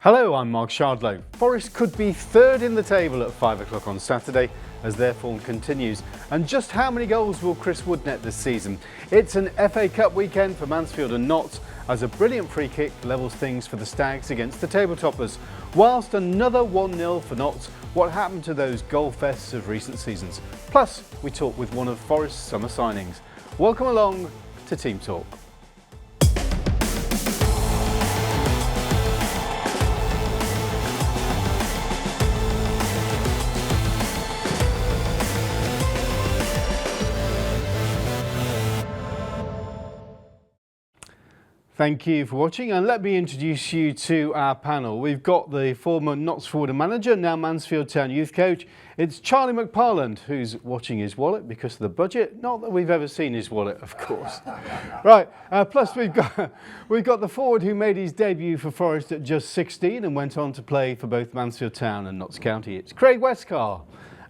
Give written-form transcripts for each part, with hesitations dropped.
Hello, I'm Mark Shardlow. Forest could be third in the table at 5 o'clock on Saturday as their form continues. And just how many goals will Chris Wood net this season? It's an FA Cup weekend for Mansfield and Notts as a brilliant free kick levels things for the Stags against the table toppers. Whilst another 1-0 for Notts, what happened to those goal fests of recent seasons? Plus, we talk with one of Forest's summer signings. Welcome along to Team Talk. Thank you for watching, and let me introduce you to our panel. We've got the former Notts forward manager, now Mansfield Town youth coach. It's Charlie McParland who's watching his wallet because of the budget. Not that we've ever seen his wallet, of course. Right, plus we've got the forward who made his debut for Forest at just 16 and went on to play for both Mansfield Town and Notts County. It's Craig Westcarr.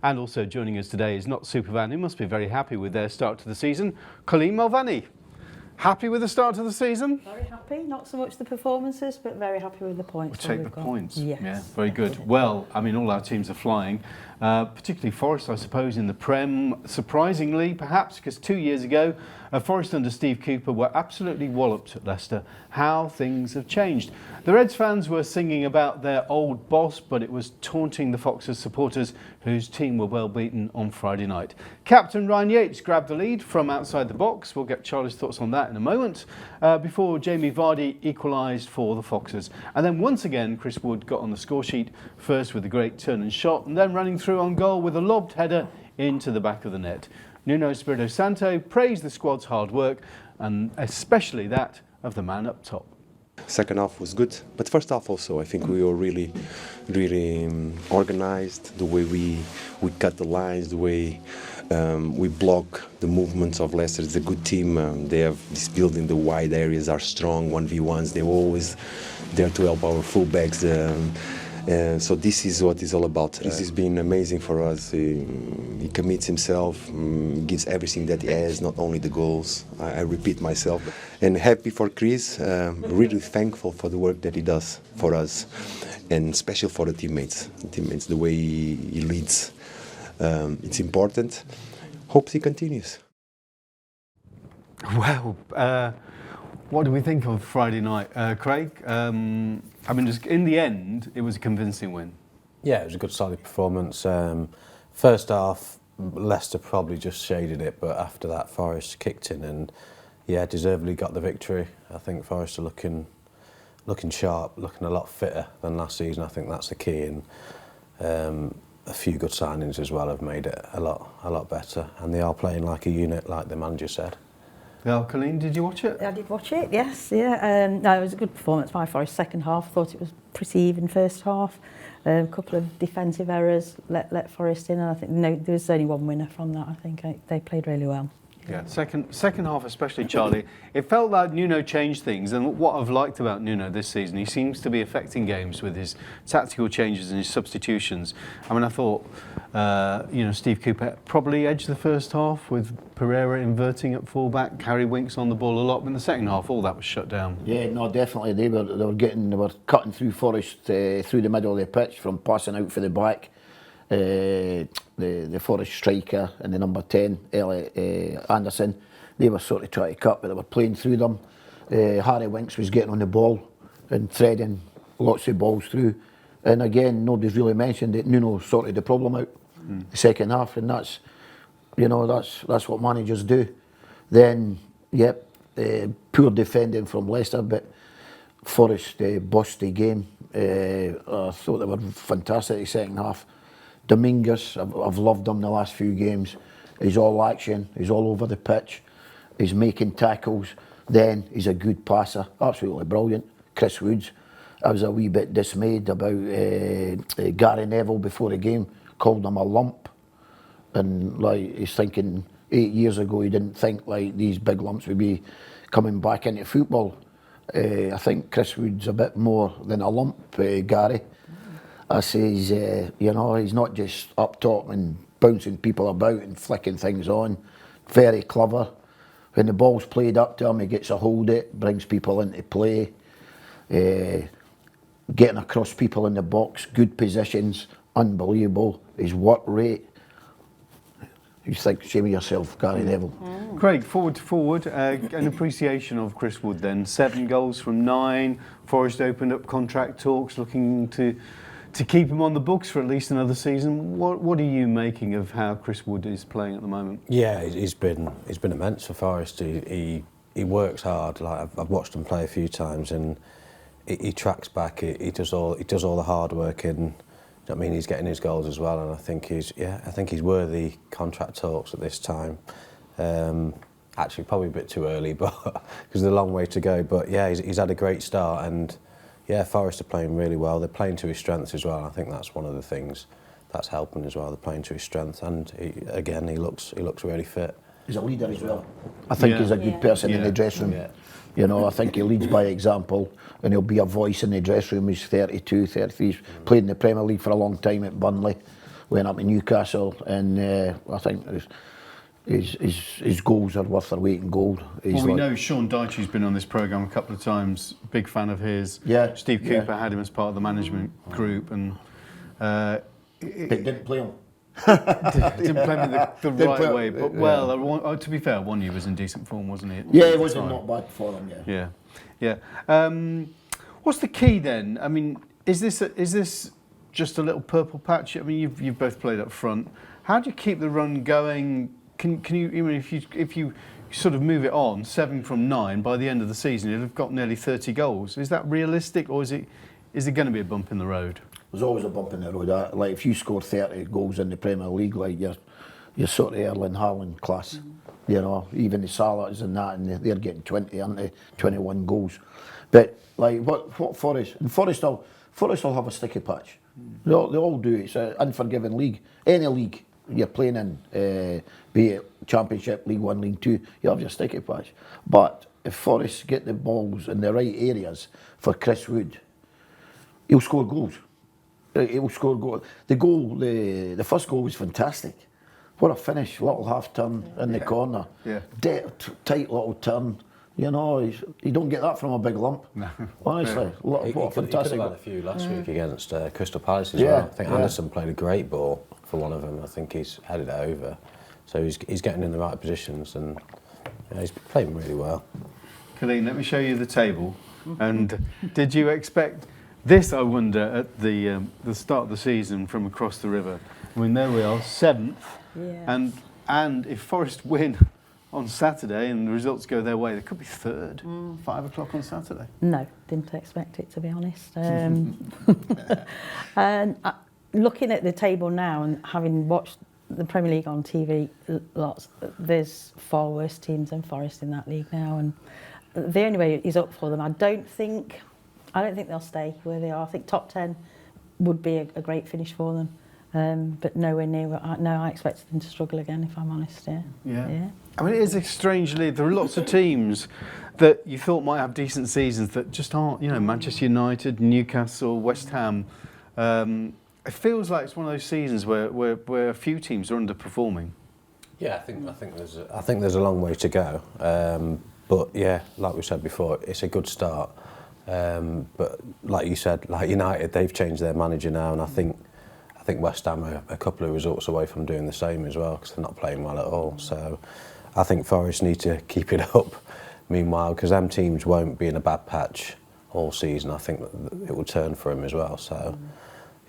And also joining us today is Notts Supervan, who must be very happy with their start to the season, Colleen Malvany. Happy with the start to the season? Very happy, not so much the performances, but very happy with the points. We'll take the points. Yes. Yeah, very good. Well, I mean, all our teams are flying, particularly Forest, I suppose, in the Prem. Surprisingly, perhaps, because 2 years ago, Forest under Steve Cooper were absolutely walloped at Leicester. How things have changed. The Reds fans were singing about their old boss, but it was taunting the Foxes supporters whose team were well beaten on Friday night. Captain Ryan Yates grabbed the lead from outside the box. We'll get Charlie's thoughts on that in a moment, before Jamie Vardy equalised for the Foxes. And then once again, Chris Wood got on the score sheet, first with a great turn and shot, and then running through on goal with a lobbed header into the back of the net. Nuno Espirito Santo praised the squad's hard work, and especially that of the man up top. Second half was good, but first half also, I think we were really organised, the way we cut the lines, the way we block the movements of Leicester. It's a good team. They have this building, the wide areas are strong, 1v1s. They're always there to help our fullbacks. So this is what it's all about. This has been amazing for us. He commits himself, gives everything that he has, not only the goals. I repeat myself. And happy for Chris, really thankful for the work that he does for us, and special for the teammates, the way he leads. It's important. Hope he continues. Well, what do we think of Friday night, Craig? I mean, just in the end, it was a convincing win. Yeah, it was a good solid performance. First half, Leicester probably just shaded it, but after that, Forest kicked in and, yeah, deservedly got the victory. I think Forest are looking sharp, looking a lot fitter than last season. I think that's the key, and a few good signings as well have made it a lot better. And they are playing like a unit, like the manager said. Yeah, Colleen, did you watch it? I did watch it, yes, yeah. No, it was a good performance by Forest. Second half, thought it was pretty even first half. A couple of defensive errors let Forest in, and I think there was only one winner from that. I think they played really well. Yeah, second half especially, Charlie. It felt like Nuno changed things, and what I've liked about Nuno this season, he seems to be affecting games with his tactical changes and his substitutions. I mean, I thought, Steve Cooper probably edged the first half with Pereira inverting at fullback, Harry Winks on the ball a lot, but in the second half, all that was shut down. Yeah, no, definitely. They were cutting through Forest through the middle of the pitch from passing out for the back. The Forest striker and the number 10, Anderson, they were sort of trying to cut, but they were playing through them. Harry Winks was getting on the ball and threading lots of balls through. And again, nobody's really mentioned that Nuno sorted the problem out the second half, and that's what managers do. Then, poor defending from Leicester, but Forest bossed the game. I thought they were fantastic the second half. Dominguez, I've loved him the last few games. He's all action, he's all over the pitch, he's making tackles, then he's a good passer, absolutely brilliant. Chris Woods, I was a wee bit dismayed about Gary Neville before the game, called him a lump, and like he's thinking 8 years ago he didn't think like these big lumps would be coming back into football. I think Chris Woods a bit more than a lump, Gary. I says, he's not just up top and bouncing people about and flicking things on. Very clever. When the ball's played up to him, he gets a hold of it, brings people into play. getting across people in the box, good positions, unbelievable. His work rate. You think, shame of yourself, Gary Neville. Craig, forward to forward, an appreciation of Chris Wood then. 7 goals from 9. Forest opened up contract talks, looking to keep him on the books for at least another season. What are you making of how Chris Wood is playing at the moment? Yeah, he's been immense for Forest. He works hard. Like I've watched him play a few times, and he tracks back. He does all the hard work, and I mean he's getting his goals as well. And I think he's worthy contract talks at this time. Actually, probably a bit too early, but because there's a long way to go. But yeah, he's had a great start, and yeah, Forest are playing really well. They're playing to his strengths as well. I think that's one of the things that's helping as well. They're playing to his strengths, and he looks really fit. He's a leader as well. I think he's a good person in the dressing room. Yeah. You know, I think he leads by example, and he'll be a voice in the dressing room. He's 32, 33. He's played in the Premier League for a long time at Burnley, went up to Newcastle, and I think his goals are worth their weight in gold. Well, we know Sean Dyche's been on this programme a couple of times, big fan of his. Yeah. Steve Cooper had him as part of the management group, and They didn't play him. didn't play him the right way. But well, to be fair, one year was in decent form, wasn't he? Yeah, it wasn't not bad for him. Yeah. What's the key then? I mean, is this just a little purple patch? I mean, you've both played up front. How do you keep the run going? Can you? I mean, if you sort of move it on 7 from 9 by the end of the season, you'll have got nearly 30 goals. Is that realistic, or is there going to be a bump in the road? There's always a bump in the road. Like if you score 30 goals in the Premier League, like you're sort of Erling Haaland class. You know, even the Salahs and that, and they're getting 20, aren't they? 21 goals. But like what Forest? And Forest will have a sticky patch. They all do. It's an unforgiving league. Any league you're playing in, be it Championship, League 1, League 2, you have your sticky patch. But if Forest get the balls in the right areas for Chris Wood, he'll score goals. He'll score goals. The first goal was fantastic. What a finish, little half turn in the corner. Yeah. Tight little turn. You know, you don't get that from a big lump. No. Honestly, what a fantastic. He could have had a few last week against Crystal Palace as well. I think Anderson played a great ball for one of them. I think he's headed it over. So he's getting in the right positions, and he's playing really well. Colleen, let me show you the table. And did you expect this, I wonder, at the start of the season from across the river? I mean, there we are, 7th. Yeah. And if Forest win on Saturday and the results go their way, they could be 3rd, 5 o'clock on Saturday. No, didn't expect it, to be honest. And looking at the table now and having watched the Premier League on TV lots, there's far worse teams than Forest in that league now, and the only way is up for them. I don't think they'll stay where they are. I think top 10 would be a great finish for them, but nowhere near. I expected them to struggle again, if I'm honest. Yeah. I mean, it is a strange league. There are lots of teams that you thought might have decent seasons that just aren't. You know, Manchester United, Newcastle, West Ham. It feels like it's one of those seasons where a few teams are underperforming. Yeah, I think there's a long way to go. But yeah, like we said before, it's a good start. But like you said, like United, they've changed their manager now, and I think West Ham are a couple of results away from doing the same as well, because they're not playing well at all. So I think Forest need to keep it up. Meanwhile, because them teams won't be in a bad patch all season, I think it will turn for them as well. So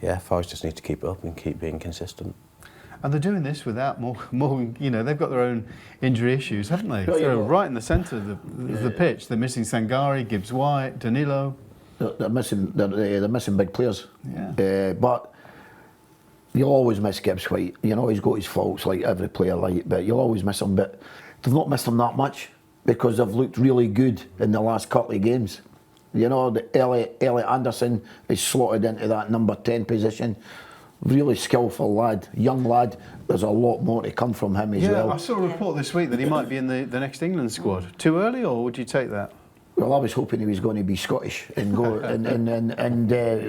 yeah, Forest just need to keep it up and keep being consistent. And they're doing this without more. You know, they've got their own injury issues, haven't they? They're right in the centre of the pitch. They're missing Sangari, Gibbs-White, Danilo. They're missing big players. Yeah. But you'll always miss Gibbs-White. You know, he's got his faults like every player, but you'll always miss him. But they've not missed him that much because they've looked really good in the last couple of games. You know, the Elliot Anderson is slotted into that number 10 position. Really skillful lad, young lad. There's a lot more to come from him as well. Yeah, I saw a report this week that he might be in the next England squad. Too early, or would you take that? Well, I was hoping he was going to be Scottish and go, and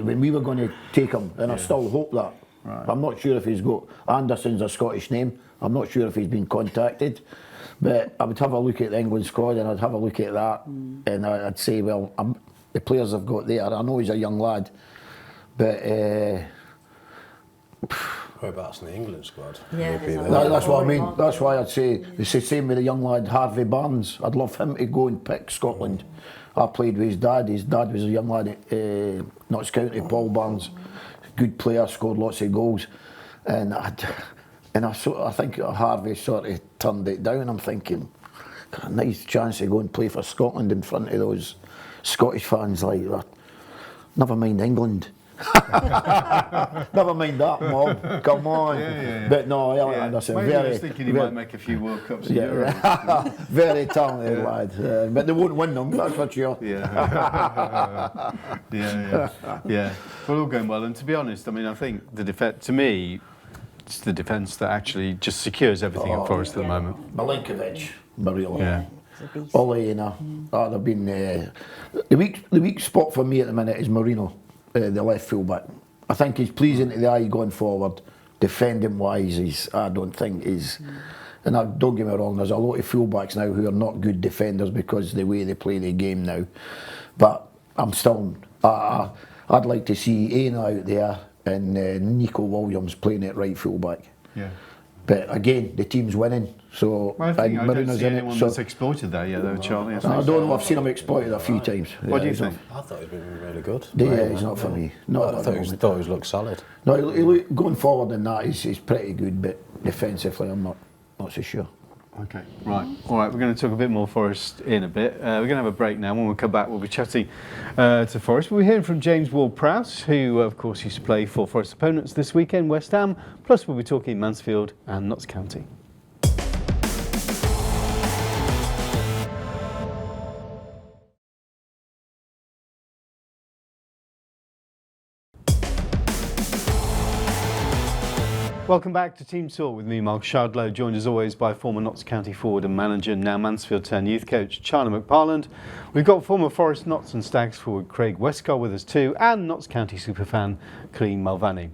when we were going to take him, and I still hope that. Right. I'm not sure if he's got Anderson's a Scottish name. I'm not sure if he's been contacted, but I would have a look at the England squad and I'd have a look at that, and I'd say, well, the players they've got there. I know he's a young lad, but Whereabouts in the England squad? Yeah, Maybe there's a there. lot. that's what I mean. That's why I'd say it's the same with the young lad Harvey Barnes. I'd love him to go and pick Scotland. I played with his dad. His dad was a young lad at Notts County, Paul Barnes. Good player, scored lots of goals, and I think Harvey sort of turned it down. I'm thinking, a nice chance to go and play for Scotland in front of those Scottish fans like that. Never mind England. Never mind that, Mom. Come on. Yeah. But no, Elliot Anderson, Maybe I very. was thinking he very- might make a few World Cups in yeah, Europe. very talented lad, but they won't win them. That's for sure. Yeah. Well, all going well. And to be honest, I mean, I think the defence, to me, it's the defence that actually just secures everything at Forest at the moment. Milinkovic, Barilla. Yeah. He's a beast. Olena. They've been the weak spot for me at the minute is Marino, the left fullback. I think he's pleasing to the eye going forward. Defending wise, I don't think he's. And don't get me wrong, there's a lot of fullbacks now who are not good defenders because of the way they play the game now. But I'm still, I'd like to see Aina out there and Nico Williams playing at right fullback. Yeah. But again, the team's winning, so Well, I think I don't Marino's see in anyone it. So that's exploited that yet, though, Charlie. I don't know. I've seen him exploited a few times. What do you he's not- think? I thought he'd been really good. Yeah, he's not for me. Not I at thought the he moment. looked solid. No, going forward in that, he's pretty good, but defensively, I'm not so sure. Okay, right. All right, we're going to talk a bit more Forest in a bit. We're going to have a break now. When we come back, we'll be chatting to Forest. We'll be hearing from James Ward-Prowse, who, of course, used to play for Forest opponents this weekend, West Ham. Plus, we'll be talking Mansfield and Notts County. Welcome back to Team Talk with me, Mark Shardlow, joined as always by former Notts County forward and manager, now Mansfield turn youth coach, Charlie McParland. We've got former Forest, Notts and Stags forward Craig Westcarr with us too, and Notts County superfan Colleen Malvany.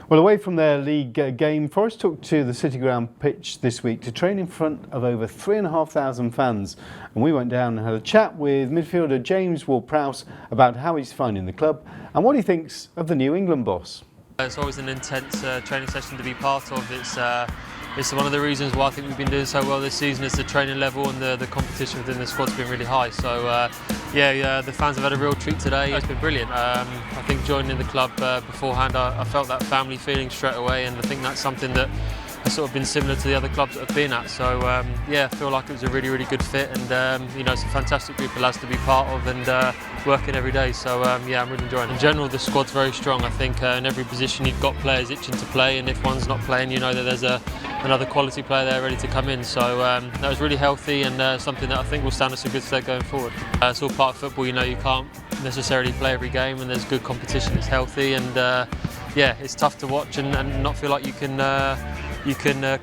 Well, away from their league game, Forest took to the City Ground pitch this week to train in front of over 3,500 fans. And we went down and had a chat with midfielder James Ward-Prowse about how he's finding the club and what he thinks of the new England boss. It's always an intense training session to be part of. It's one of the reasons why I think we've been doing so well this season is the training level and the competition within the squad's been really high. So the fans have had a real treat today. It's been brilliant. I think joining the club beforehand, I felt that family feeling straight away, and I think that's something that has sort of been similar to the other clubs that I've been at. So I feel like it was a really, really good fit, and it's a fantastic group of lads to be part of and working every day. So I'm really enjoying it. In general, the squad's very strong. I think in every position you've got players itching to play, and if one's not playing, you know that there's another quality player there ready to come in. So that was really healthy and something that I think will stand us a good stead going forward. It's all part of football. You can't necessarily play every game, and there's good competition. It's healthy, and it's tough to watch and not feel like you can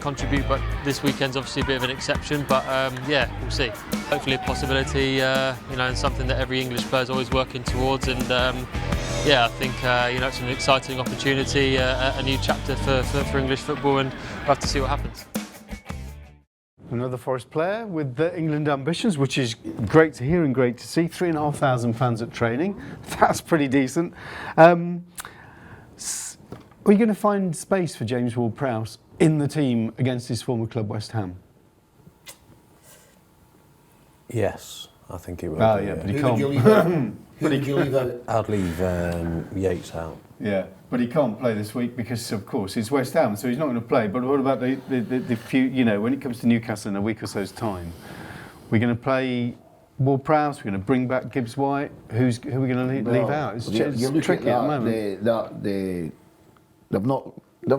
contribute, but this weekend's obviously a bit of an exception, but we'll see. Hopefully a possibility, and something that every English player is always working towards, and I think it's an exciting opportunity, a new chapter for English football, and we'll have to see what happens. Another Forest player with the England ambitions, which is great to hear and great to see. 3,500 fans at training, that's pretty decent. Are you going to find space for James Ward-Prowse in the team against his former club, West Ham? Yes, I think he will. Oh, yeah, but he can't. Who would you leave out? I'd leave Yates out. Yeah, but he can't play this week because, of course, it's West Ham, so he's not going to play. But what about the few? When it comes to Newcastle in a week or so's time, we're going to play Ward-Prowse. We're going to bring back Gibbs White. Who are we going to leave out? It's tricky at the moment.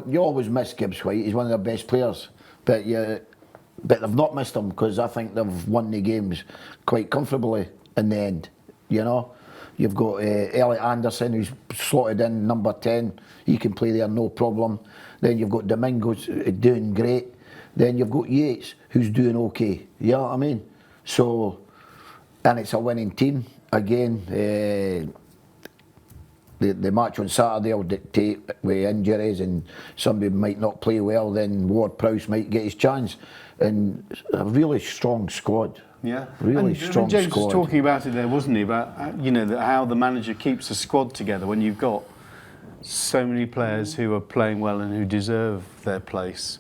You always miss Gibbs White. He's one of their best players, but they've not missed him because I think they've won the games quite comfortably in the end. You've got Elliot Anderson, who's slotted in number 10. He can play there, no problem. Then you've got Domingos doing great. Then you've got Yates, who's doing okay. You know what I mean? So, and it's a winning team again. The match on Saturday will dictate with injuries, and somebody might not play well, then Ward-Prowse might get his chance. And a really strong squad, Yeah, Really and strong James squad. was talking about it there, wasn't he? About how the manager keeps a squad together when you've got so many players who are playing well and who deserve their place.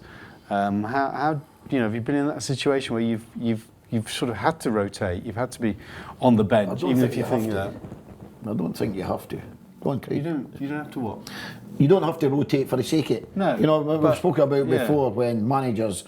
How have you been in that situation where you've sort of had to rotate? You've had to be on the bench, even if you think that. I don't think you have to. Go on, Craig. You don't have to what? You don't have to rotate for the sake of it. No, We've spoken about yeah. before when managers,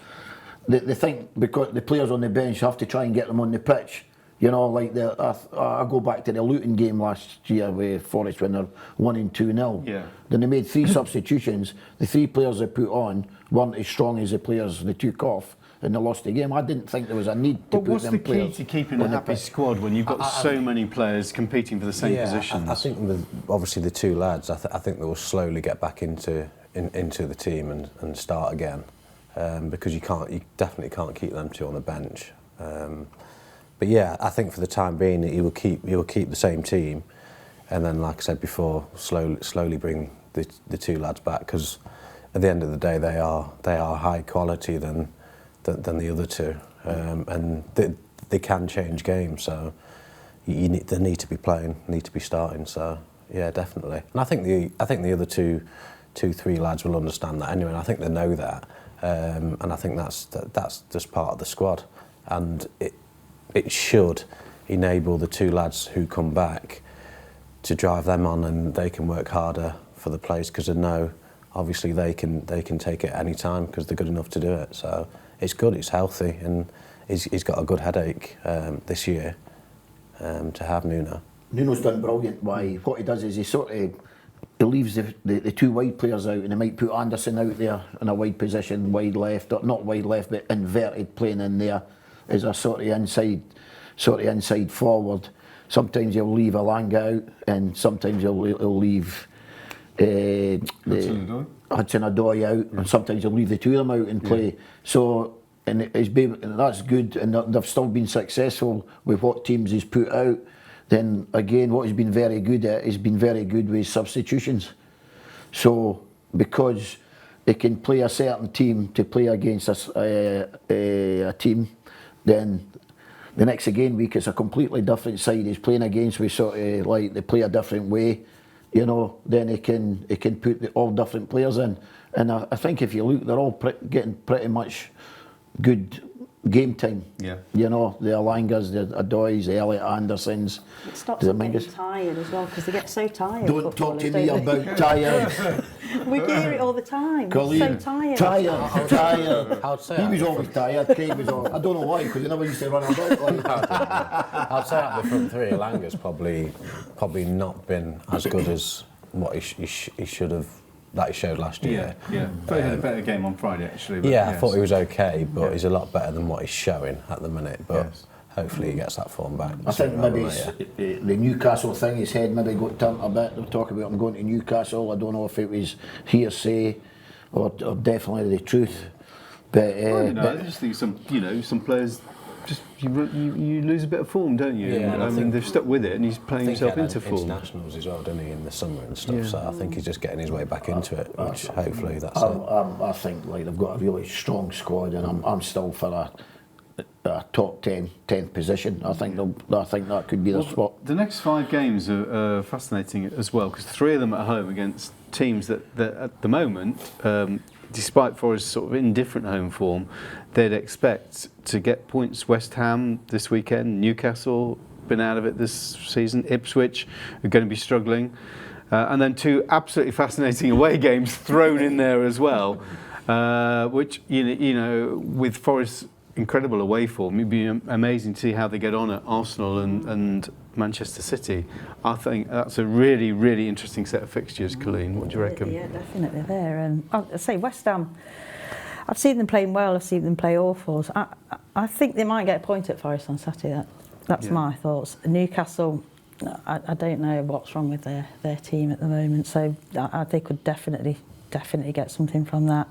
they think because the players on the bench have to try and get them on the pitch. Like I go back to the Luton game last year with Forest when they're 1-2-0. Yeah. Then they made 3 substitutions. The 3 players they put on weren't as strong as the players they took off, and they lost the game. I didn't think there was a need to But put what's them the key players to keeping a on the happy pitch. squad when you've got so many players competing for the same positions? I think with obviously the 2 lads, I think they will slowly get back into the team and start again, because you definitely can't keep them 2 on the bench. But yeah, I think for the time being he will keep the same team, and then, like I said before, slowly bring the 2 lads back, because at the end of the day they are high quality than the other 2, and they can change games. So they need to be playing, need to be starting. So yeah, definitely. And I think the other 3 lads will understand that anyway. And I think they know that, and I think that's just part of the squad, and it should enable the 2 lads who come back to drive them on, and they can work harder for the place, because they know obviously they can take it any time because they're good enough to do it. So it's good, it's healthy, and he's got a good headache this year to have Nuno. Nuno's done brilliant. What he does is he leaves the 2 wide players out, and he might put Anderson out there in a wide position, wide left, or not wide left, but inverted, playing in there as a sort of inside forward. Sometimes he'll leave Alanga out, and sometimes he'll leave Hudson-Odoi out, and sometimes he'll leave the 2 of them out and play. So, and that's good, and they've still been successful with what teams he's put out. Then again, what he's been very good at, he's been very good with substitutions. So, because they can play a certain team to play against a team, then the next week it's a completely different side he's playing against. We sort of like they play a different way, then he can put all different players in. And I think if you look, they're all getting pretty much good game time. Yeah. The Alangas, the Odois, the Elliot Andersons. It stops them getting tired as well, because they get so tired. Don't talk to me about tired. We hear it all the time. Colleen, So tired. Tired. I'd say He was always tired. Craig was always. I don't know why, because he never used to run about like that. I'd say out of the front 3, Alanga's probably not been as good as what he should have. That he showed last year. Yeah. But he had a better game on Friday, actually. But I thought he was okay, but he's a lot better than what he's showing at the minute. But hopefully he gets that form back. I think maybe the Newcastle thing, his head maybe got turned a bit. They were talking about him going to Newcastle. I don't know if it was hearsay or definitely the truth. But I just think some players just you lose a bit of form, don't you? Yeah, I mean they've stuck with it, and he's playing himself into form. Internationals as well, didn't he, in the summer and stuff? So I think he's just getting his way back into it, which hopefully that's it. I think they've got a really strong squad, and I'm still for a top 10th position. I think that could be the spot. The next 5 games are fascinating as well, because 3 of them at home against teams that at the moment, despite Forest's sort of indifferent home form, they'd expect to get points. West Ham this weekend, Newcastle been out of it this season, Ipswich are going to be struggling, and then 2 absolutely fascinating away games thrown in there as well, which with Forest's incredible away form, it'd be amazing to see how they get on at Arsenal and Manchester City. I think that's a really, really interesting set of fixtures, Colleen. What do you reckon? Yeah, definitely there. I say West Ham, I've seen them playing well, I've seen them play awful. So I think they might get a point at Forest on Saturday. That's my thoughts. Newcastle, I don't know what's wrong with their team at the moment, so they could definitely get something from that.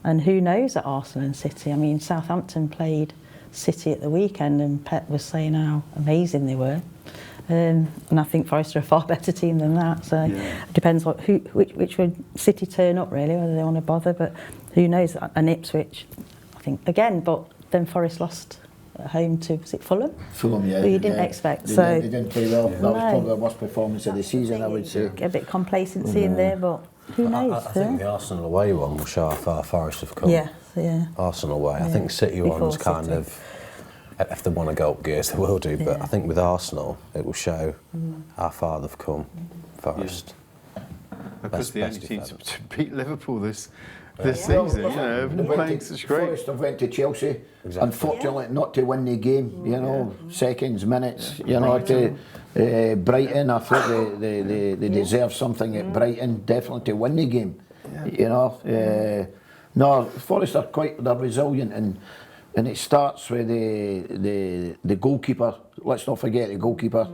And who knows at Arsenal and City? I mean, Southampton played City at the weekend, and Pep was saying how amazing they were. And I think Forest are a far better team than that. So it depends which would City turn up really, whether they want to bother. But who knows? And Ipswich, I think again. But then Forest lost at home to, was it Fulham? Fulham, yeah. Who you didn't yeah. expect. They didn't play well. That was No. probably the worst performance of the season, I would say. A bit complacency in there, but who knows? I think the Arsenal away one will show how far Forest have come. Yeah, yeah. Arsenal away. I Yeah. think City Before one's kind City. of, if they want to go up gears, they will do. But Yeah. I think with Arsenal, it will show how far they've come. Forest. Because the only best team defender. to beat Liverpool this season, you know, been playing such great. Forest have went to Chelsea, Exactly. unfortunately not to win the game, you know, seconds, minutes, you know, to Brighton. I thought they deserve something at Brighton, definitely to win the game, you know. No, Forest are they're resilient, and it starts with the goalkeeper. Let's not forget the goalkeeper.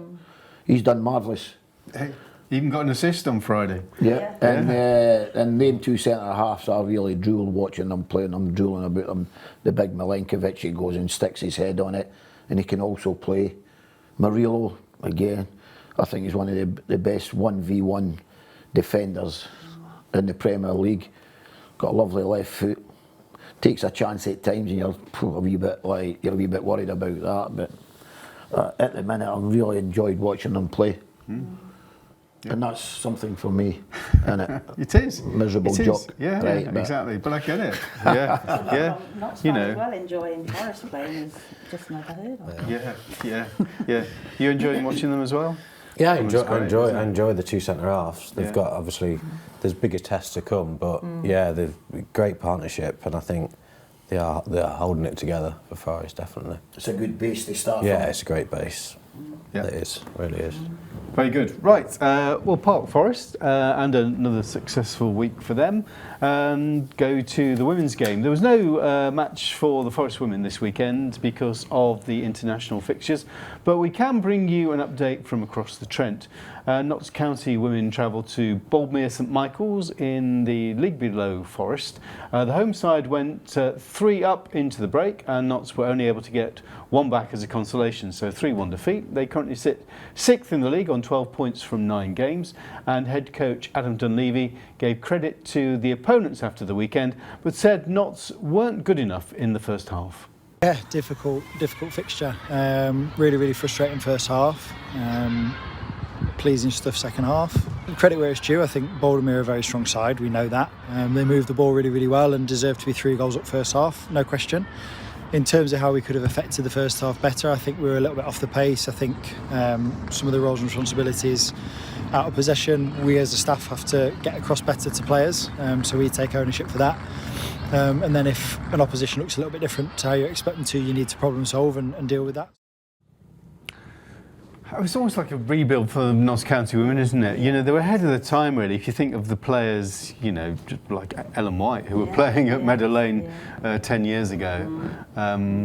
He's done marvellous. Hey, even got an assist on Friday. Yeah, and them two centre halves, I really drool watching them playing. I'm drooling about them. The big Milenkovic, he goes and sticks his head on it, and he can also play. Murillo, again, I think he's one of the best 1v1 defenders in the Premier League. Got a lovely left foot. Takes a chance at times, and you're a wee bit worried about that. But at the minute, I've really enjoyed watching them play. And that's something for me, innit? It is. Miserable it is. job. Yeah, Right, but- exactly. But I get it. Yeah, yeah. Not You as know. well enjoying Forest playing as just never heard of. Yeah. You enjoying watching them as well? Yeah, I It's enjoy, great, I enjoy, isn't it? I enjoy the two centre halves. They've Yeah. got, obviously, there's bigger tests to come, but yeah, they've great partnership, and I think they're holding it together for Forest, definitely. It's a good base to start Yeah, from. it's a great base. Yeah. It is, really is. Very good. Right, well, Park Forest, and another successful week for them. Go to the women's game. There was no match for the Forest women this weekend because of the international fixtures, but we can bring you an update from across the Trent. Notts County women travelled to Boldmere St Michael's in the League Below Forest. The home side went 3 up into the break, and Notts were only able to get 1 back as a consolation, so 3-1 defeat. They currently sit 6th in the league on 12 points from 9 games, and head coach Adam Dunleavy gave credit to the opponents after the weekend, but said Notts weren't good enough in the first half. Yeah, difficult fixture. Really frustrating first half. Pleasing stuff second half. Credit where it's due. I think Boldmere are a very strong side. We know that. They moved the ball really well and deserve to be 3 goals up first half, no question. In terms of how we could have affected the first half better, I think we were a little bit off the pace. I think some of the roles and responsibilities out of possession, we as a staff have to get across better to players, so we take ownership for that. And then if an opposition looks a little bit different to how you expect them to, you need to problem solve and deal with that. It's almost like a rebuild for the Notts County women, isn't it? You know, they were ahead of the time, really. If you think of the players, you know, just like Ellen White, who were playing at Meadow Lane 10 years ago. How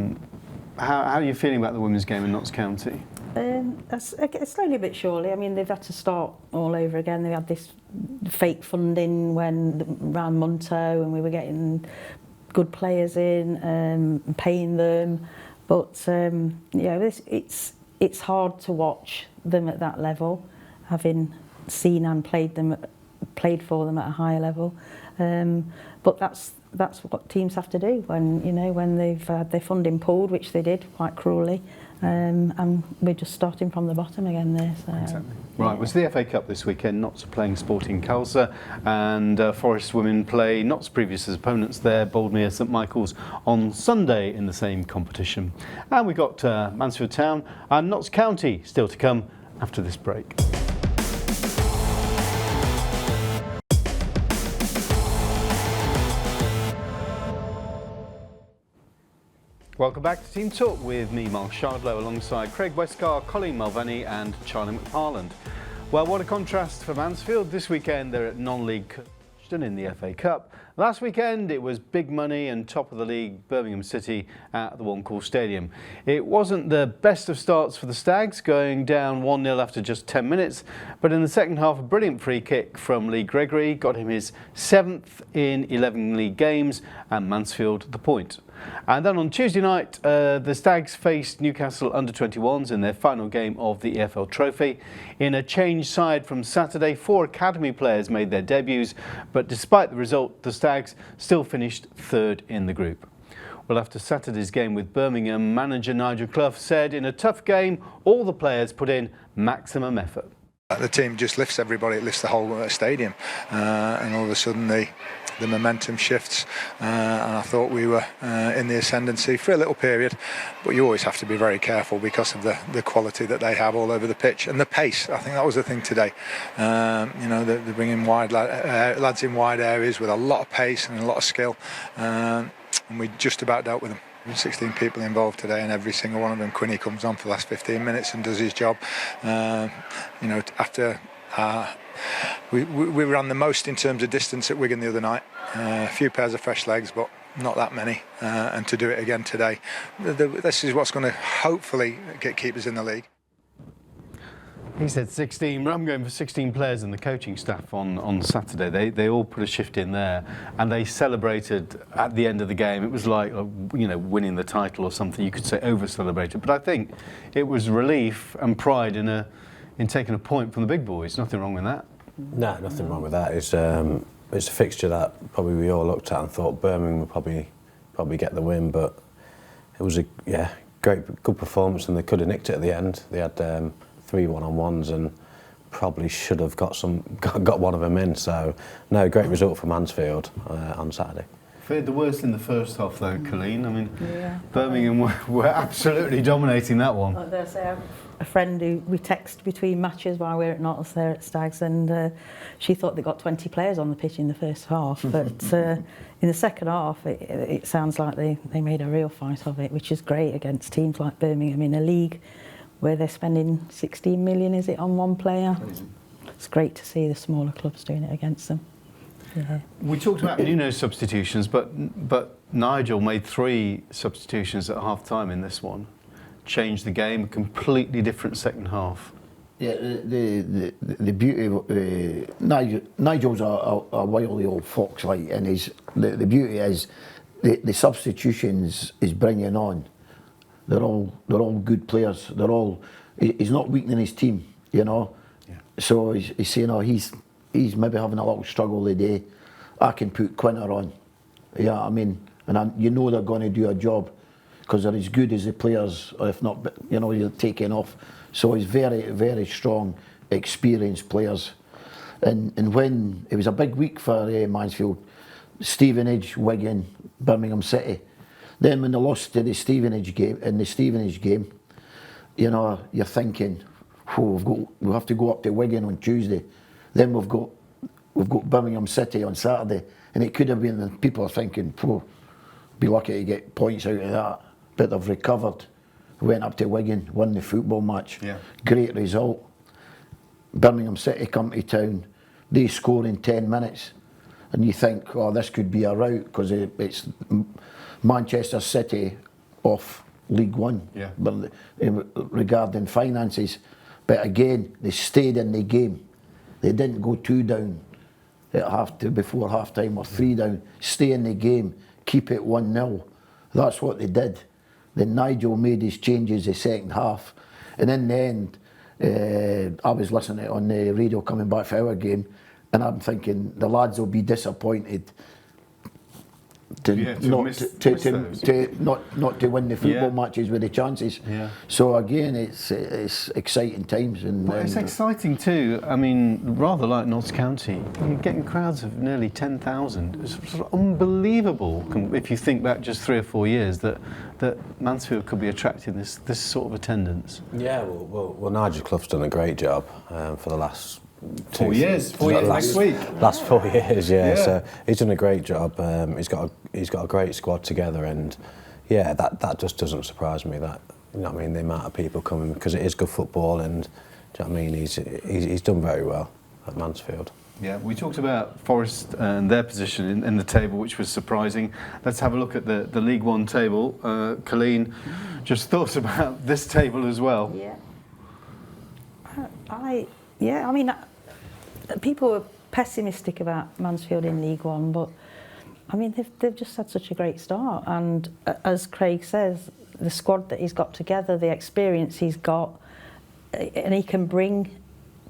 are you feeling about the women's game in Notts County? Slowly but surely. I mean, they've had to start all over again. They had this fake funding around Munto, and we were getting good players in, paying them. But it's hard to watch them at that level, having seen and played for them at a higher level. But that's what teams have to do when they've had their funding pulled, which they did quite cruelly. And we're just starting from the bottom again there. So, Exactly. Right, it was the FA Cup this weekend. Notts are playing Sporting Khalsa, and Forest women play Notts' previous opponents there, Boldmere St Michael's, on Sunday in the same competition. And we've got Mansfield Town and Notts County still to come after this break. Welcome back to Team Talk with me, Mark Shardlow, alongside Craig Westcarr, Colleen Malvany and Charlie McParland. Well, what a contrast for Mansfield. This weekend they're at non-league Cuxton in the FA Cup. Last weekend it was big money and top of the league Birmingham City at the One Call Stadium. It wasn't the best of starts for the Stags, going down 1-0 after just 10 minutes, but in the second half a brilliant free kick from Lee Gregory got him his 7th in 11 league games and Mansfield the point. And then on Tuesday night, the Stags faced Newcastle under-21s in their final game of the EFL Trophy. In a changed side from Saturday, 4 academy players made their debuts, but despite the result, the Stags still finished 3rd in the group. Well, after Saturday's game with Birmingham, manager Nigel Clough said in a tough game, all the players put in maximum effort. The team just lifts everybody, it lifts the whole stadium, and all of a sudden the momentum shifts, and I thought we were in the ascendancy for a little period, but you always have to be very careful because of the quality that they have all over the pitch and the pace. I think that was the thing today. They're bringing lads in wide areas with a lot of pace and a lot of skill, and we just about dealt with them. 16 people involved today, and every single one of them, Quinny comes on for the last 15 minutes and does his job. After we ran the most in terms of distance at Wigan the other night, a few pairs of fresh legs, but not that many, and to do it again today, this is what's going to hopefully keep us in the league. He said 16, but I'm going for 16 players and the coaching staff on Saturday. They all put a shift in there, and they celebrated at the end of the game. It was like, winning the title or something. You could say over-celebrated, but I think it was relief and pride in taking a point from the big boys. Nothing wrong with that. No, nothing wrong with that. It's a fixture that probably we all looked at and thought Birmingham would probably get the win, but it was a good performance, and they could have nicked it at the end. They had 3 one-on-ones and probably should have got one of them in. So, no, great result for Mansfield on Saturday. Fared the worst in the first half, though, Colleen. I mean, Birmingham were absolutely dominating that one. Like there's a friend who we text between matches while we were at Nottingham there at Stags, and she thought they got 20 players on the pitch in the first half, but in the second half it sounds like they made a real fight of it, which is great against teams like Birmingham in a league where they're spending 16 million, is it, on one player? It's great to see the smaller clubs doing it against them. Yeah. We talked about Nuno's substitutions, but Nigel made 3 substitutions at half-time in this one. Changed the game, a completely different second half. Yeah, the beauty of Nigel's a wily old fox, like, and the beauty is the substitutions he's bringing on. They're all good players. He's not weakening his team, Yeah. So he's saying, he's maybe having a little struggle today. I can put Quinter on. Yeah, I mean, and they're going to do a job because they're as good as the players, or if not, you're taking off. So he's very, very strong, experienced players. And when it was a big week for Mansfield, Stevenage, Wigan, Birmingham City. Then when they lost to the Stevenage game, you're thinking, we'll have to go up to Wigan on Tuesday. Then we've got Birmingham City on Saturday, and it could have been. People are thinking, be lucky to get points out of that, but they've recovered. Went up to Wigan, won the football match. Yeah. Great result. Birmingham City come to town, they score in 10 minutes, and you think, this could be a rout because it's Manchester City off League One, but regarding finances. But again, they stayed in the game. They didn't go 2 down before half time or 3 down. Stay in the game, keep it 1-0. That's what they did. Then Nigel made his changes the second half, and in the end, I was listening on the radio coming back for our game, and I'm thinking the lads will be disappointed not to win the football matches with the chances. Yeah. So again, it's exciting times. But it's exciting too. I mean, rather like Notts County, you're getting crowds of nearly 10,000. It's sort of unbelievable if you think back just 3 or 4 years that Mansfield could be attracting this sort of attendance. Yeah, well Nigel Clough's done a great job for the last 4 years. 4 years next week. Last 4 years, yeah. So he's done a great job. He's got a great squad together, and that just doesn't surprise me. That the amount of people coming, because it is good football, and do you know what I mean? He's done very well at Mansfield. Yeah, we talked about Forest and their position in the table, which was surprising. Let's have a look at the League One table. Colleen, just thoughts about this table as well. Yeah. People were pessimistic about Mansfield in League One, but they've just had such a great start. And as Craig says, the squad that he's got together, the experience he's got, and he can bring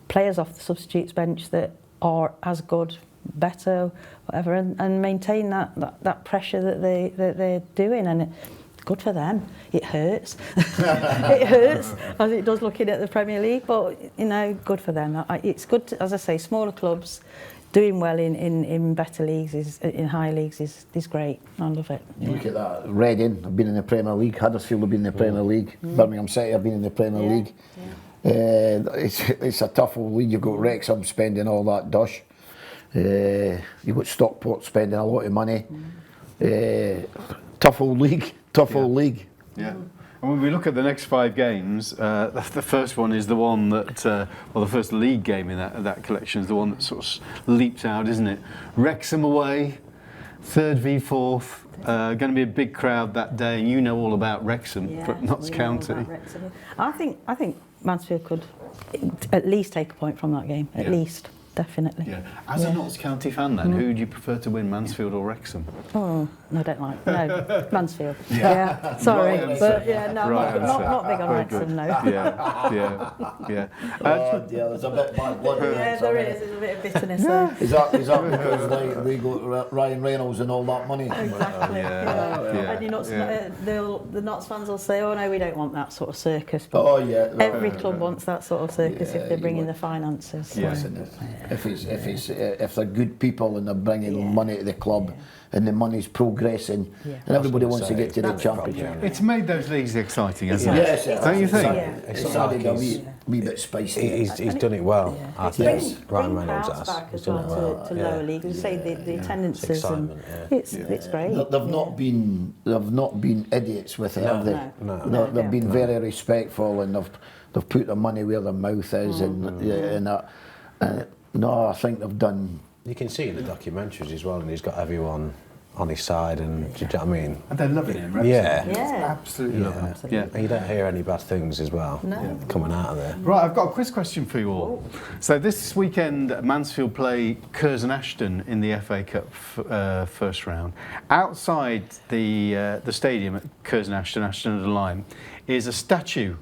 players off the substitutes bench that are as good, better, whatever, and maintain that pressure that they're doing, and it's good for them. It hurts. It hurts as it does looking at the Premier League, but you know, good for them. It's good to, as I say, smaller clubs doing well in better leagues, in high leagues is great. I love it. You look at that. Reading have been in the Premier League. Huddersfield have been in the Premier League. Birmingham City have been in the Premier League. It's a tough old league. You've got Wrexham spending all that dosh. You've got Stockport spending a lot of money. Tough old league. Tough old league. Yeah. And when we look at the next 5 games, the first one is the one that, well, the first league game in that collection is the one that sort of leaps out, isn't it? Wrexham away, 3rd v 4th. Going to be a big crowd that day, and you know all about Wrexham from Notts County. I think Mansfield could at least take a point from that game, at least. Definitely. Yeah. As a Notts County fan, then, who do you prefer to win, Mansfield or Wrexham? Oh, no, I don't like. No, Mansfield. Yeah. Sorry, but yeah, no, not big on Wrexham, no. Yeah. There's a bit bad blood. There is. There's a bit of bitterness there. Is that because they got Ryan Reynolds and all that money? Exactly. And you the Notts fans will say, "Oh no, we don't want that sort of circus." But every club wants that sort of circus if they bring in the finances. So. Yes, if they're good people and they're bringing money to the club and the money's progressing and everybody wants to get to the championship. It's made those leagues exciting, hasn't it? Yes, don't you think? It's added a wee bit spicy. He's done it well. I think Ryan Reynolds has. Back as well to lower league. As you say, the attendances and it's great. They've not been idiots with it, have they? No. They've been very respectful and they've put their money where their mouth is and that. No, I think they've done. You can see in the documentaries as well, and he's got everyone on his side, and do you know what I mean? And they're loving him, right? Absolutely loving him. Yeah. And you don't hear any bad things as well coming out of there. Right, I've got a quiz question for you all. So this weekend, Mansfield play Curzon Ashton in the FA Cup first round. Outside the stadium at Curzon Ashton, Ashton-under-Lyme, is a statue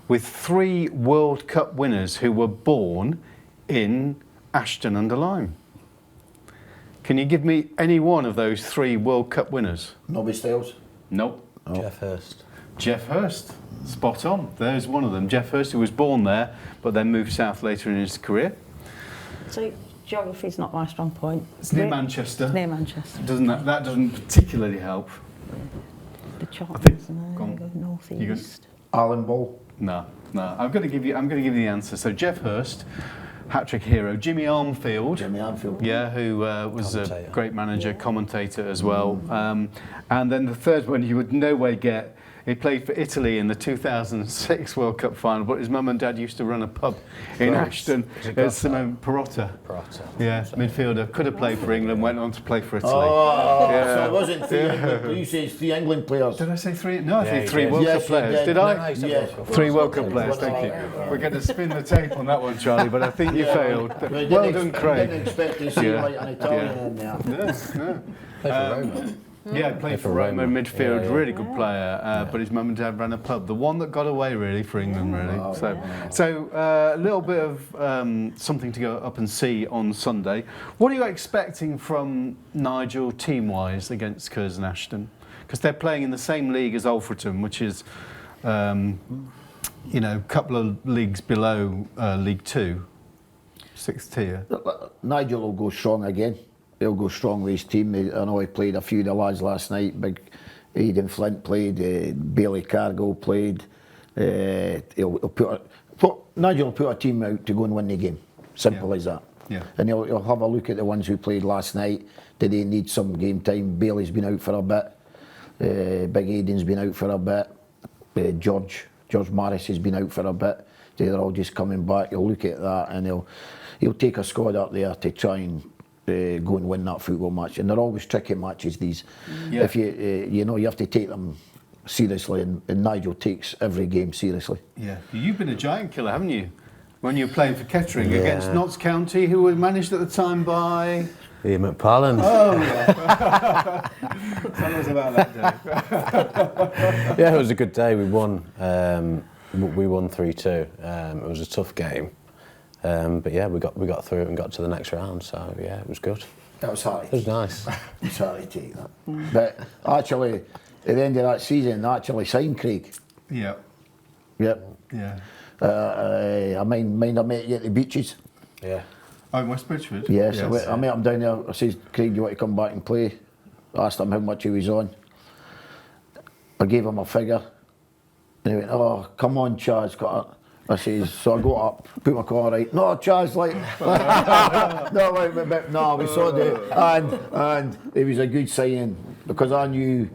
with 3 World Cup winners who were born in Ashton-under-Lyme. Can you give me any one of those 3 World Cup winners? Nobby Stiles? Nope. Jeff Hurst. Jeff Hurst. Spot on. There's one of them. Jeff Hurst, who was born there, but then moved south later in his career. So geography's not my strong point. It's near Manchester. It's near Manchester. That doesn't particularly help. The chart. I think. North east. Alan Ball? No. I'm going to give you the answer. So Jeff Hurst, hat-trick hero. Jimmy Armfield. Yeah, who was a great manager, commentator as well. And then the third one you would no way get. He played for Italy in the 2006 World Cup final, but his mum and dad used to run a pub in Ashton. It's Simone Perotta. Yeah, midfielder. Could have played for England, went on to play for Italy. So it wasn't 3 England. You said 3 England players. Did I say 3? No, I think 3 World Cup players. Did I? Yes. 3 World Cup players, thank you. We're going to spin the tape on that one, Charlie, but I think you failed. Well done, Craig. Didn't expect to see like an Italian in there. No. Yeah, played for Roma midfield, really good player, but his mum and dad ran a pub. The one that got away really for England, really. So a little bit of something to go up and see on Sunday. What are you expecting from Nigel team-wise against Curzon Ashton? Because they're playing in the same league as Alfreton, which is, a couple of leagues below League 2, 6th tier. Nigel will go strong again. He'll go strong with his team. I know he played a few of the lads last night. Big Aidan Flint played, Bailey Cargill played. Nigel will put a team out to go and win the game. Simple as that. Yeah. And he'll have a look at the ones who played last night. Did they need some game time? Bailey's been out for a bit. Big Aidan's been out for a bit. George Morris has been out for a bit. They're all just coming back. He'll look at that and he'll take a squad up there to try and go and win that football match, and they're always tricky matches. These, if you have to take them seriously, and Nigel takes every game seriously. Yeah, you've been a giant killer, haven't you? When you were playing for Kettering against Notts County, who were managed at the time by Ian McParland. Oh yeah. Tell us about that day. Yeah, it was a good day. We won. We won 3-2. It was a tough game. But yeah, we got through it and got to the next round. So yeah, it was good. That was hard. It was nice. It's hard to take that. But actually, at the end of that season, I actually signed Craig. Yeah. Yep. Yeah. I mind I met you at the beaches. Yeah. Oh, in West Bridgeford? Yes, I met him down there. I said, Craig, do you want to come back and play? I asked him how much he was on. I gave him a figure. And he went, oh, come on, Chaz. I says, so I got up, put my car right. No, Chaz, like, no, we saw it. And it was a good signing because I knew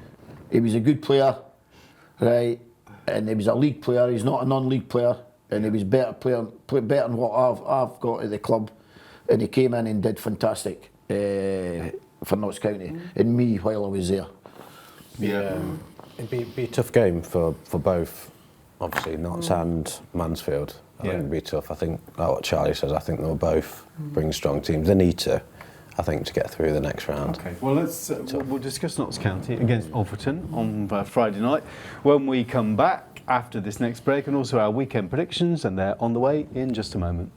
he was a good player, right? And he was a league player. He's not a non-league player, and he was better than what I've got at the club. And he came in and did fantastic for Notts County and me while I was there. Yeah. It'd be a tough game for both, obviously Notts and Mansfield. I think it'd be tough. I think, like what Charlie says, I think they'll both bring strong teams. They need to, I think, to get through the next round. Okay, well, we'll discuss Notts County against Alfreton on Friday night when we come back after this next break, and also our weekend predictions, and they're on the way in just a moment.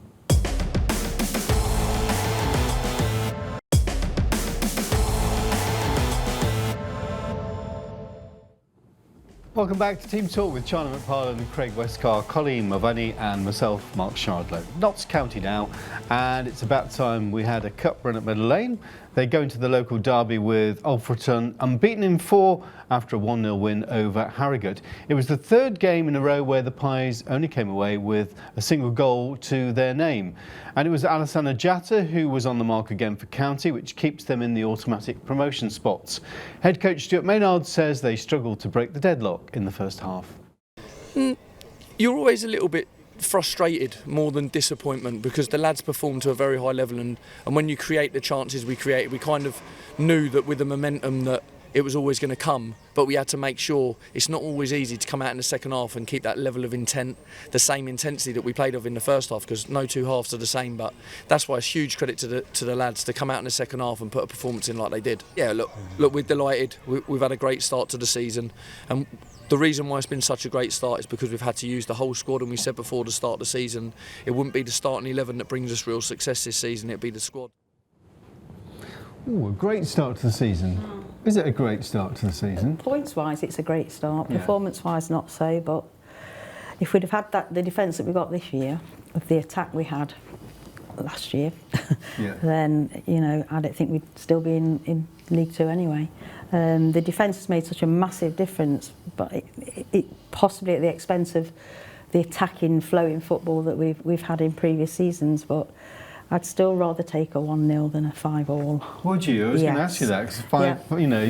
Welcome back to Team Talk with Charlie McParland, Craig Westcarr, Colleen Malvany and myself, Mark Shardlow. Notts County now, and it's about time we had a cup run at Meadow Lane. They go into the local derby with Alfreton, unbeaten in 4 after a 1-0 win over Harrogate. It was the third game in a row where the Pies only came away with a single goal to their name. And it was Alassana Jatta who was on the mark again for County, which keeps them in the automatic promotion spots. Head coach Stuart Maynard says they struggled to break the deadlock in the first half. You're always a little bit frustrated more than disappointment because the lads performed to a very high level, and when you create the chances we created, we kind of knew that with the momentum that it was always going to come, but we had to make sure. It's not always easy to come out in the second half and keep that level of intent, the same intensity that we played of in the first half, because no two halves are the same. But that's why it's huge credit to the lads to come out in the second half and put a performance in like they did. Yeah, look, we're delighted. We've had a great start to the season, and the reason why it's been such a great start is because we've had to use the whole squad, and we said before the start of the season it wouldn't be the starting 11 that brings us real success this season, it'd be the squad. Ooh, a great start to the season. Is it a great start to the season? Points-wise, it's a great start. Yeah. Performance-wise, not so. But if we'd have had the defence that we got this year, of the attack we had last year, then I don't think we'd still be in League Two anyway. The defence has made such a massive difference, but it possibly at the expense of the attacking, flowing football that we've had in previous seasons. But I'd still rather take a 1-0 than a 5-all. Would you? I was going to ask you that, because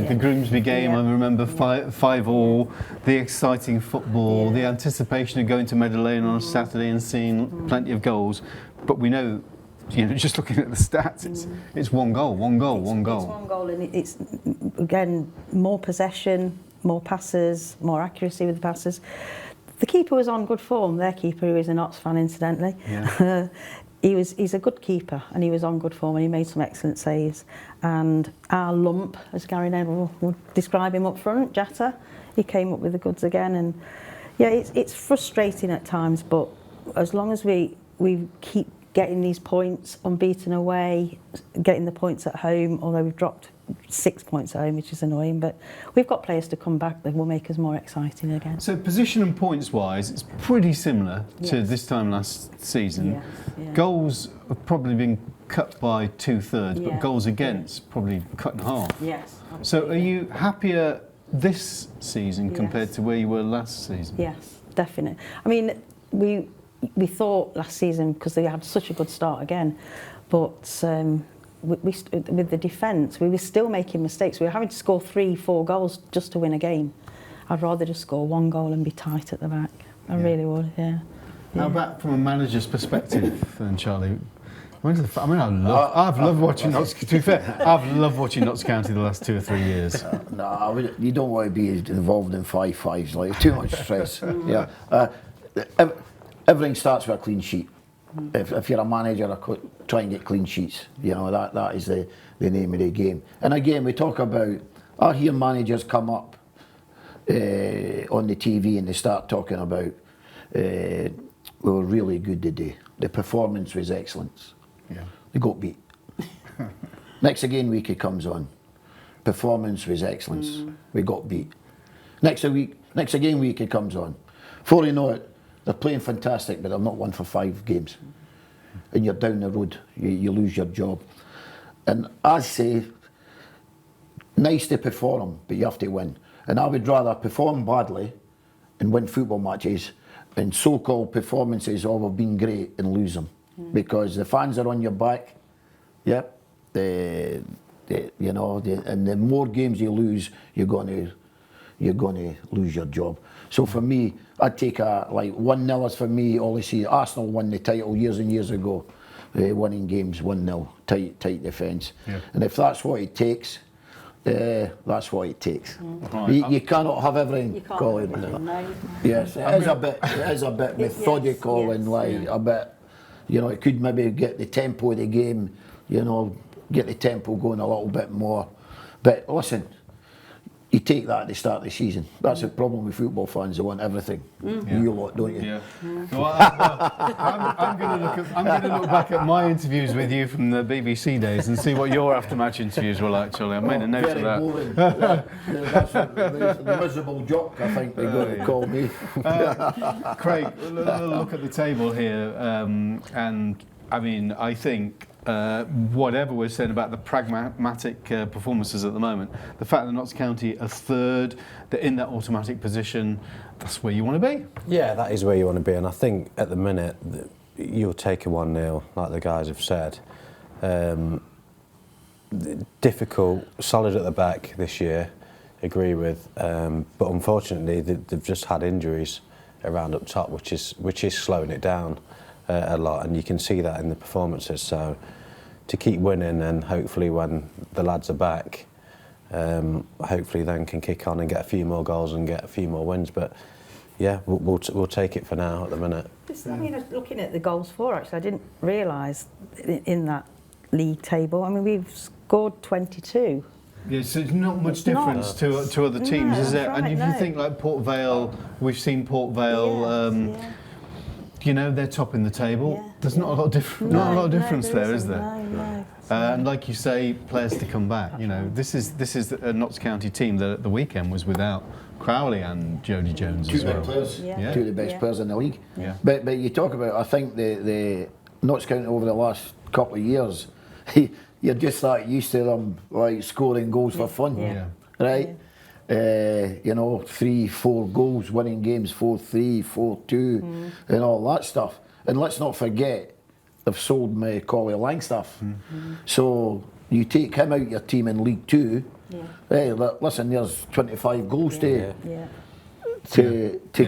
the Grimsby game, I remember 5-all, the exciting football, the anticipation of going to Meadow Lane on a Saturday and seeing plenty of goals. But we know, just looking at the stats, it's one goal. It's one goal, and it's, again, more possession, more passes, more accuracy with the passes. The keeper was on good form, their keeper, who is a Notts fan, incidentally. Yeah. He's a good keeper, and he was on good form, and he made some excellent saves. And our lump, as Gary Neville would describe him up front, Jatta, he came up with the goods again. And yeah, it's frustrating at times, but as long as we keep getting these points, unbeaten away, getting the points at home, although we've dropped 6 points at home, which is annoying, but we've got players to come back that will make us more exciting again. So position and points wise, it's pretty similar to this time last season. Yes, yeah. Goals have probably been cut by 2/3, but goals against probably cut in half. Yes. Absolutely. So are you happier this season compared to where you were last season? Yes, definitely. I mean, we thought last season, because they had such a good start again, but with the defence, we were still making mistakes. We were having to score 3-4 goals just to win a game. I'd rather just score 1 goal and be tight at the back. I really would, yeah. How about from a manager's perspective then, Charlie? I've loved watching Notts. To be fair, I've loved watching Notts County the last 2 or 3 years. No, you don't want to be involved in 5-5s, like too much stress. Yeah, everything starts with a clean sheet. If you're a manager, try and get clean sheets. That is the name of the game. And again, we talk about, I hear managers come up on the TV and they start talking about we were really good today. the performance was excellence. Yeah. They got beat. Next again week it comes on. Performance was excellence. We got beat. Next again week it comes on. Before you know it, they're playing fantastic, but they're not won for 5 games. And you're down the road. You lose your job. And I say, nice to perform, but you have to win. And I would rather perform badly and win football matches and so-called performances, oh, we've been great, and lose them. Because the fans are on your back. Yep. You know, and the more games you lose, you're gonna lose your job. So for me, I'd take a like 1-0 is for me. All I see, Arsenal won the title years and years ago, winning games 1-0, tight defence. Yeah. And if that's what it takes, that's what it takes. Right. You cannot have everything, Colin. No. Yes, it is a bit methodical and like a bit. You know, it could maybe get the tempo of the game. You know, get the tempo going a little bit more. But listen, you take that at the start of the season. That's the problem with football fans. They want everything. You lot, don't you? Yeah. Well, I'm going to look back at my interviews with you from the BBC days and see what your after-match interviews were like. Actually, I made a note of that. Boring. That's the miserable jock, I think they're going to call me. Craig, look at the table here, and I mean, I think. Whatever we're saying about the pragmatic performances at the moment, the fact that Notts County are third, they're in that automatic position, that's where you want to be. Yeah, that is where you want to be, and I think at the minute you'll take a 1-0, like the guys have said. Difficult, solid at the back this year, agree with, but unfortunately they've just had injuries around up top, which is slowing it down a lot, and you can see that in the performances. So to keep winning, and hopefully when the lads are back, hopefully then can kick on and get a few more goals and get a few more wins. But yeah, we'll take it for now at the minute. I mean, looking at the goals for, actually, I didn't realise in that league table. I mean, we've scored 22. Yeah, so it's not much difference to other teams, is there? Right, and if you think like Port Vale, we've seen Port Vale. You know, they're topping the table. Yeah. There's not a lot of difference there, is there? No. And like you say, players to come back. You know, this is a Notts County team that at the weekend was without Crowley and Jody Jones as well. Two of the best players in the league. Yeah. But you talk about, I think the Notts County over the last couple of years, you're just like used to them like scoring goals for fun, right? You know, 3-4 goals, winning games 4-3, 4-2, and all that stuff. And let's not forget, they've sold Macaulay Langstaff. So you take him out your team in League Two. Hey, listen, there's 25 goals to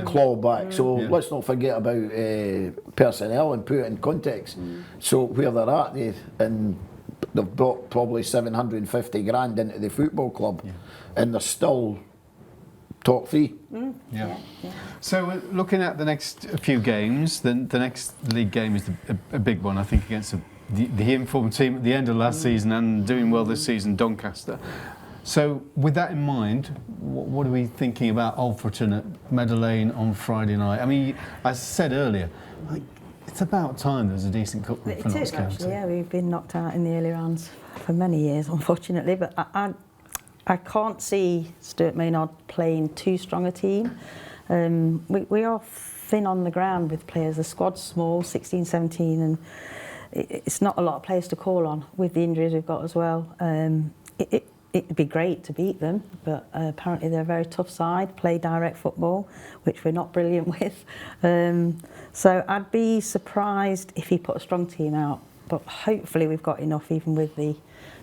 claw back. So let's not forget about personnel and put it in context. So where they're at, and they've brought probably 750 grand into the football club, and they're still top 3. So looking at the next few games, the next league game is a big one, I think, against the informed team at the end of last season and doing well this season, Doncaster. So with that in mind, what are we thinking about Alfreton at Meadow Lane on Friday night? I mean, as I said earlier, it's about time there's a decent cup run for Notts County. Actually, yeah, we've been knocked out in the early rounds for many years, unfortunately, but I can't see Stuart Maynard playing too strong a team. We are thin on the ground with players. The squad's small, 16, 17, and it's not a lot of players to call on with the injuries we've got as well. It'd be great to beat them, but apparently they're a very tough side, play direct football, which we're not brilliant with. So I'd be surprised if he put a strong team out, but hopefully we've got enough, even with the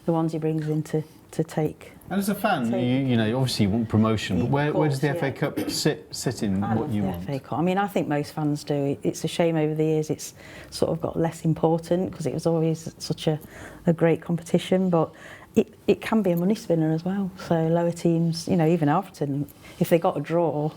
ones he brings in to take. And as a fan, you know, obviously you want promotion, but where does the FA Cup sit in what you want? FA Cup. I mean, I think most fans do. It's a shame over the years it's sort of got less important because it was always such a great competition, but it can be a money spinner as well. So lower teams, you know, even Alfreton, if they got a draw,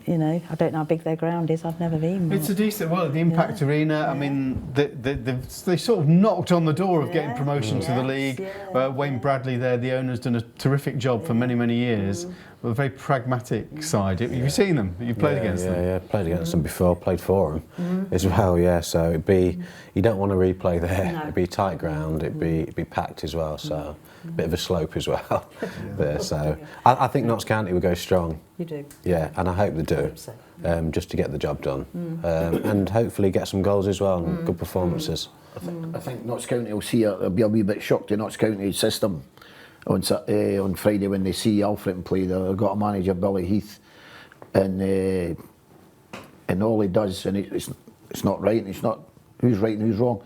you know, I don't know how big their ground is. I've never been. It's a decent, the Impact Arena. I mean, they sort of knocked on the door of getting promotion to the league. Wayne Bradley there, the owner's done a terrific job for many years. a very pragmatic side. You've seen them, you've played against them. Yeah, played against them before, played for them as well, yeah. So it'd be, you don't want to replay there. No. It'd be tight ground, it'd be packed as well, so a bit of a slope as well there. So I think Notts County will go strong. You do. Yeah, and I hope they do, just to get the job done. And hopefully get some goals as well and good performances. I think Notts County will see they'll be a wee bit shocked at Notts County's system on Friday when they see Alfred play. They've got a manager, Billy Heath, and all he does, and it's not right, and it's not who's right and who's wrong,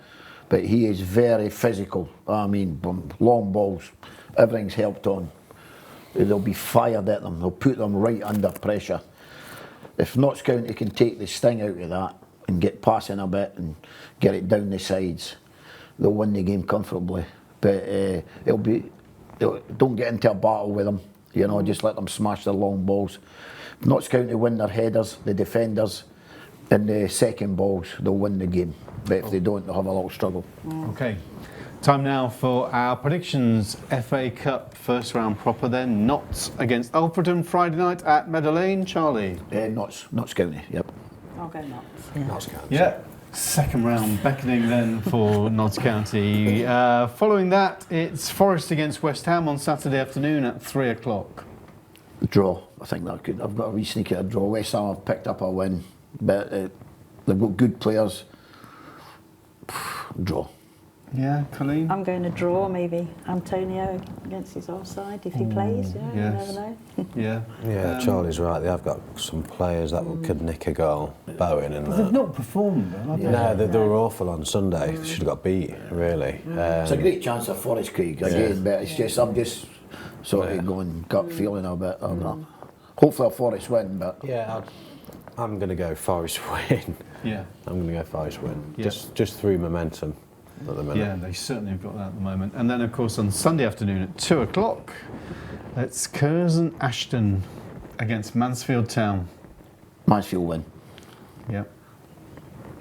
but he is very physical. I mean, long balls, everything's helped on. They'll be fired at them. They'll put them right under pressure. If Notts County can take the sting out of that and get passing a bit and get it down the sides, they'll win the game comfortably. But don't get into a battle with them. You know, just let them smash their long balls. If Notts County win their headers, the defenders, and the second balls, they'll win the game. But if they don't, they'll have a little struggle. Okay. Time now for our predictions. FA Cup first round proper then. Notts against Alfreton Friday night at Meadow Lane. Charlie? Notts County, yep. I'll go Notts. Yeah. Notts County. Yeah. Second round beckoning then for Notts County. Following that, it's Forest against West Ham on Saturday afternoon at 3 o'clock. Draw. I think that could. I've got a wee sneak at a draw. West Ham have picked up a win, but they've got good players. Draw. Yeah, Colleen? I'm going to draw, maybe Antonio against his offside if he plays. Yeah, yes. you never know. Yeah. Yeah, Charlie's right. They have got some players that could nick a goal. Bowen and They've that. not performed though, have they? No, they were awful on Sunday. They should have got beat, really. It's a great chance for Forest, Craig, again, but it's just I'm just sort of going gut feeling a bit on that. Hopefully a Forest win, but Yeah, I'm going to go Forest win. Yeah. I'm going to go Forest win. Yeah. Just through momentum at the minute. Yeah, they certainly have got that at the moment. And then, of course, on Sunday afternoon at 2 o'clock, it's Curzon Ashton against Mansfield Town. Mansfield win. Yeah.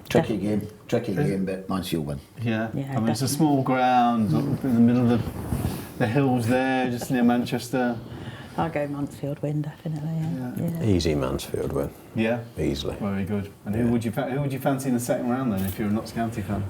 Tricky game, but Mansfield win. Yeah. Yeah, I mean, it's a small ground up in the middle of the hills there, just near Manchester. I'll go Mansfield win, definitely. Yeah. Easy Mansfield win, Yeah. easily. Very good. And who would you fancy in the second round then, if you're a Notts County fan?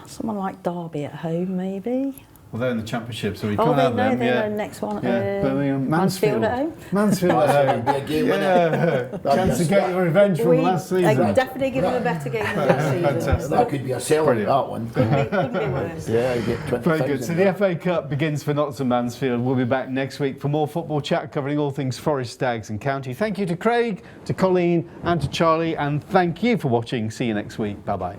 Someone like Derby at home, maybe. Well, they're in the Championship, so we Oh, can't they have know them. they're the next one. Yeah. Birmingham, Mansfield at home. Mansfield at home. Be a game Yeah. Chance to get your revenge from last season. I can definitely give them a better game than last season. Fantastic. That could be a sell Brilliant. that one. Couldn't be worse. Yeah, you get 20,000. Very good. So the FA Cup begins for Notts and Mansfield. We'll be back next week for more football chat covering all things Forest, Stags and County. Thank you to Craig, to Colleen and to Charlie, and thank you for watching. See you next week. Bye-bye.